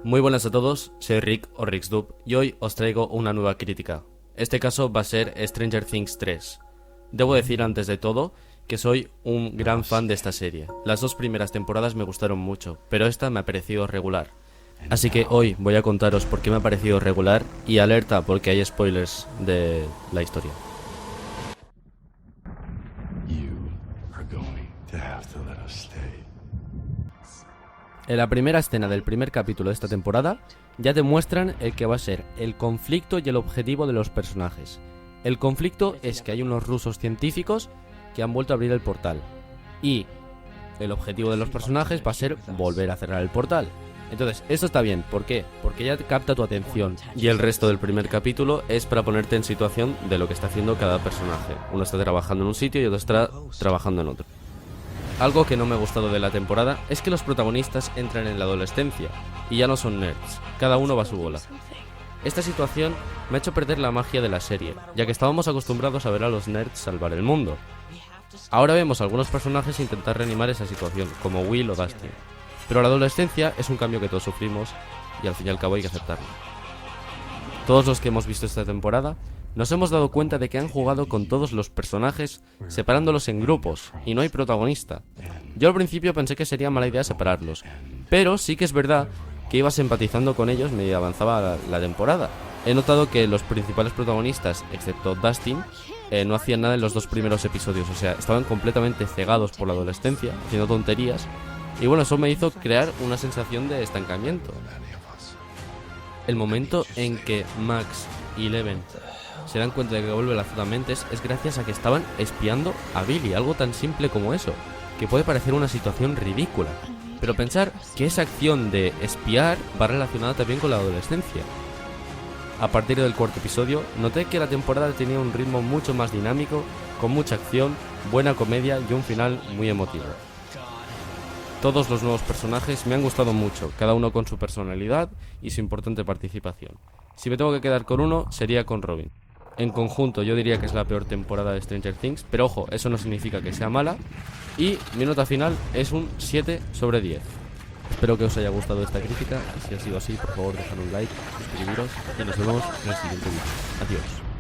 Muy buenas a todos, soy Rick o RixDub y hoy os traigo una nueva crítica. Este caso va a ser Stranger Things 3. Debo decir antes de todo que soy un gran fan de esta serie. Las dos primeras temporadas me gustaron mucho, pero esta me ha parecido regular. Así que hoy voy a contaros por qué me ha parecido regular y alerta porque hay spoilers de la historia. En la primera escena del primer capítulo de esta temporada ya te muestran el que va a ser el conflicto y el objetivo de los personajes. El conflicto es que hay unos rusos científicos que han vuelto a abrir el portal y el objetivo de los personajes va a ser volver a cerrar el portal. Entonces, esto está bien, ¿por qué? Porque ya capta tu atención y el resto del primer capítulo es para ponerte en situación de lo que está haciendo cada personaje. Uno está trabajando en un sitio y otro está trabajando en otro. Algo que no me ha gustado de la temporada es que los protagonistas entran en la adolescencia y ya no son nerds, cada uno va a su bola. Esta situación me ha hecho perder la magia de la serie, ya que estábamos acostumbrados a ver a los nerds salvar el mundo. Ahora vemos a algunos personajes intentar reanimar esa situación, como Will o Dustin. Pero la adolescencia es un cambio que todos sufrimos y al fin y al cabo hay que aceptarlo. Todos los que hemos visto esta temporada nos hemos dado cuenta de que han jugado con todos los personajes separándolos en grupos y no hay protagonista. Yo al principio pensé que sería mala idea separarlos, pero sí que es verdad que ibas empatizando con ellos medida avanzaba la temporada. He notado que los principales protagonistas, excepto Dustin, no hacían nada en los dos primeros episodios, o sea, estaban completamente cegados por la adolescencia, haciendo tonterías, y bueno, eso me hizo crear una sensación de estancamiento. El momento en que Max y Eleven se dan cuenta de que vuelve la Azotamentes es gracias a que estaban espiando a Billy, algo tan simple como eso, que puede parecer una situación ridícula. Pero pensar que esa acción de espiar va relacionada también con la adolescencia. A partir del cuarto episodio, noté que la temporada tenía un ritmo mucho más dinámico, con mucha acción, buena comedia y un final muy emotivo. Todos los nuevos personajes me han gustado mucho, cada uno con su personalidad y su importante participación. Si me tengo que quedar con uno, sería con Robin. En conjunto yo diría que es la peor temporada de Stranger Things, pero ojo, eso no significa que sea mala. Y mi nota final es un 7/10. Espero que os haya gustado esta crítica, y si ha sido así, por favor dejad un like, suscribiros y nos vemos en el siguiente vídeo. Adiós.